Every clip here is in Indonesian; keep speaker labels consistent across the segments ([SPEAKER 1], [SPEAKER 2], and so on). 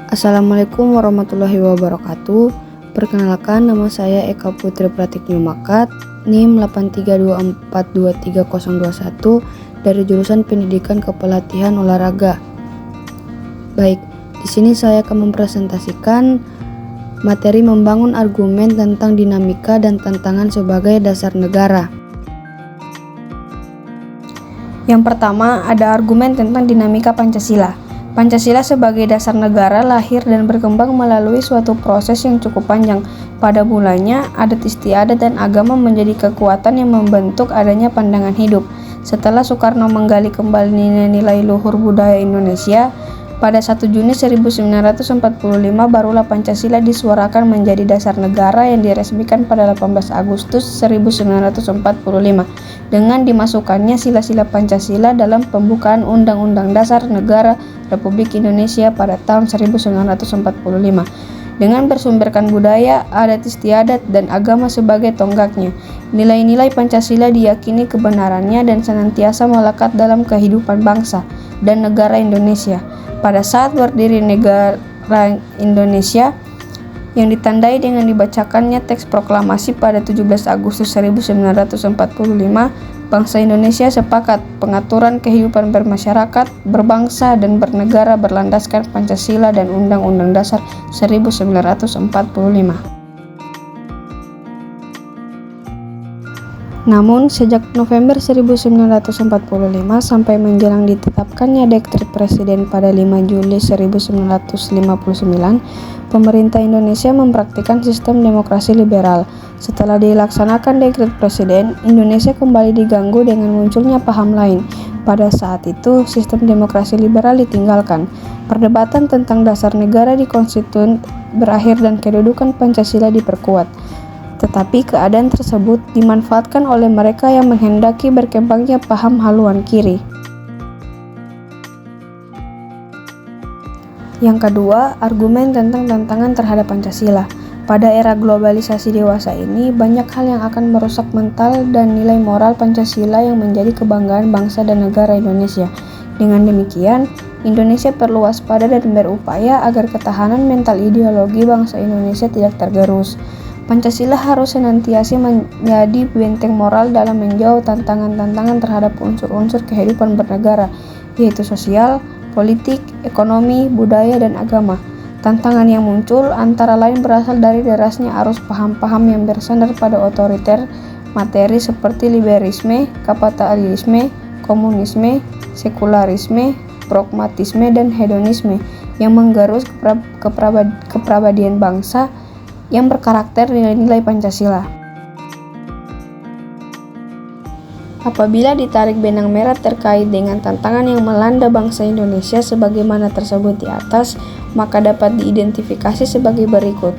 [SPEAKER 1] Assalamualaikum warahmatullahi wabarakatuh. Perkenalkan, nama saya Eka Putri Pratiknya Makat, NIM 8324230021 dari jurusan Pendidikan Kepelatihan Olahraga. Baik, di sini saya akan mempresentasikan materi membangun argumen tentang dinamika dan tantangan sebagai dasar negara. Yang pertama, ada argumen tentang dinamika Pancasila. Pancasila sebagai dasar negara lahir dan berkembang melalui suatu proses yang cukup panjang. Pada mulanya, adat istiadat dan agama menjadi kekuatan yang membentuk adanya pandangan hidup. Setelah Soekarno menggali kembali nilai-nilai luhur budaya Indonesia, pada 1 Juni 1945 barulah Pancasila disuarakan menjadi dasar negara yang diresmikan pada 18 Agustus 1945 dengan dimasukkannya sila-sila Pancasila dalam pembukaan Undang-Undang Dasar Negara Republik Indonesia pada tahun 1945 dengan bersumberkan budaya, adat istiadat, dan agama sebagai tonggaknya. Nilai-nilai Pancasila diyakini kebenarannya dan senantiasa melekat dalam kehidupan bangsa dan negara Indonesia. Pada saat berdiri negara Indonesia yang ditandai dengan dibacakannya teks proklamasi pada 17 Agustus 1945, bangsa Indonesia sepakat pengaturan kehidupan bermasyarakat, berbangsa, dan bernegara berlandaskan Pancasila dan Undang-Undang Dasar 1945. Namun, sejak November 1945 sampai menjelang ditetapkannya Dekret Presiden pada 5 Juli 1959, pemerintah Indonesia mempraktikkan sistem demokrasi liberal. Setelah dilaksanakan Dekret Presiden, Indonesia kembali diganggu dengan munculnya paham lain. Pada saat itu, sistem demokrasi liberal ditinggalkan. Perdebatan tentang dasar negara di konstituen berakhir dan kedudukan Pancasila diperkuat. Tetapi keadaan tersebut dimanfaatkan oleh mereka yang menghendaki berkembangnya paham haluan kiri. Yang kedua, argumen tentang tantangan terhadap Pancasila. Pada era globalisasi dewasa ini, banyak hal yang akan merusak mental dan nilai moral Pancasila yang menjadi kebanggaan bangsa dan negara Indonesia. Dengan demikian, Indonesia perlu waspada dan berupaya agar ketahanan mental ideologi bangsa Indonesia tidak tergerus. Pancasila harus senantiasa menjadi benteng moral dalam menjawab tantangan-tantangan terhadap unsur-unsur kehidupan bernegara, yaitu sosial, politik, ekonomi, budaya, dan agama. Tantangan yang muncul antara lain berasal dari derasnya arus paham-paham yang bersandar pada otoriter materi seperti liberalisme, kapitalisme, komunisme, sekularisme, pragmatisme, dan hedonisme yang menggerus kepribadian bangsa yang berkarakter nilai-nilai Pancasila. Apabila ditarik benang merah terkait dengan tantangan yang melanda bangsa Indonesia sebagaimana tersebut di atas, maka dapat diidentifikasi sebagai berikut.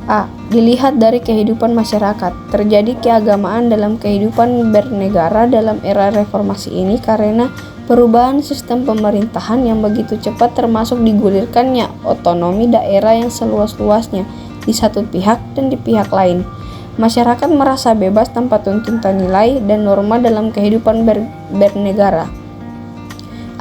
[SPEAKER 1] A. Dilihat dari kehidupan masyarakat. Terjadi keagamaan dalam kehidupan bernegara dalam era reformasi ini karena perubahan sistem pemerintahan yang begitu cepat termasuk digulirkannya otonomi daerah yang seluas-luasnya di satu pihak dan di pihak lain. Masyarakat merasa bebas tanpa tuntutan nilai dan norma dalam kehidupan bernegara.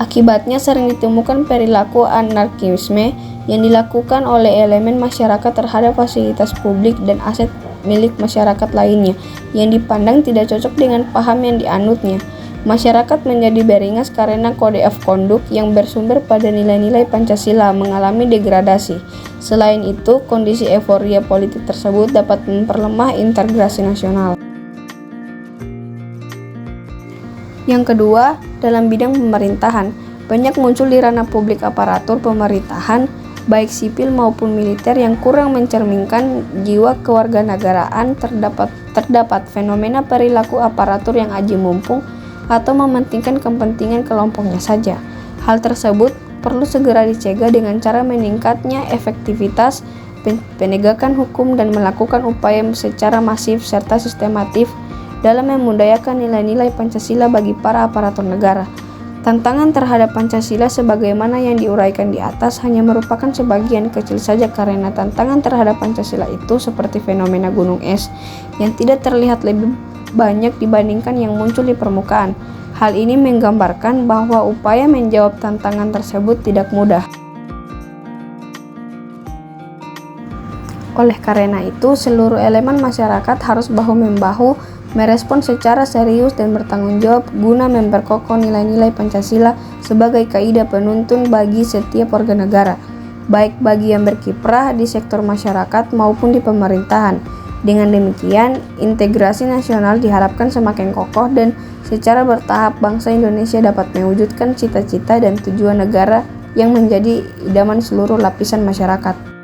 [SPEAKER 1] Akibatnya sering ditemukan perilaku anarkisme yang dilakukan oleh elemen masyarakat terhadap fasilitas publik dan aset milik masyarakat lainnya yang dipandang tidak cocok dengan paham yang dianutnya. Masyarakat menjadi beringas karena kode of conduct yang bersumber pada nilai-nilai Pancasila mengalami degradasi. Selain itu, kondisi euforia politik tersebut dapat memperlemah integrasi nasional. Yang kedua, dalam bidang pemerintahan, banyak muncul di ranah publik aparatur pemerintahan, baik sipil maupun militer yang kurang mencerminkan jiwa kewarganegaraan. Terdapat fenomena perilaku aparatur yang aji mumpung atau mementingkan kepentingan kelompoknya saja. Hal tersebut perlu segera dicegah dengan cara meningkatnya efektivitas penegakan hukum dan melakukan upaya secara masif serta sistematif dalam memudayakan nilai-nilai Pancasila bagi para aparatur negara. Tantangan terhadap Pancasila sebagaimana yang diuraikan di atas hanya merupakan sebagian kecil saja karena tantangan terhadap Pancasila itu seperti fenomena gunung es yang tidak terlihat lebih banyak dibandingkan yang muncul di permukaan. Hal ini menggambarkan bahwa upaya menjawab tantangan tersebut tidak mudah. Oleh karena itu, seluruh elemen masyarakat harus bahu-membahu merespons secara serius dan bertanggung jawab guna memperkokoh nilai-nilai Pancasila sebagai kaidah penuntun bagi setiap warga negara, baik bagi yang berkiprah di sektor masyarakat maupun di pemerintahan. Dengan demikian, integrasi nasional diharapkan semakin kokoh dan secara bertahap bangsa Indonesia dapat mewujudkan cita-cita dan tujuan negara yang menjadi idaman seluruh lapisan masyarakat.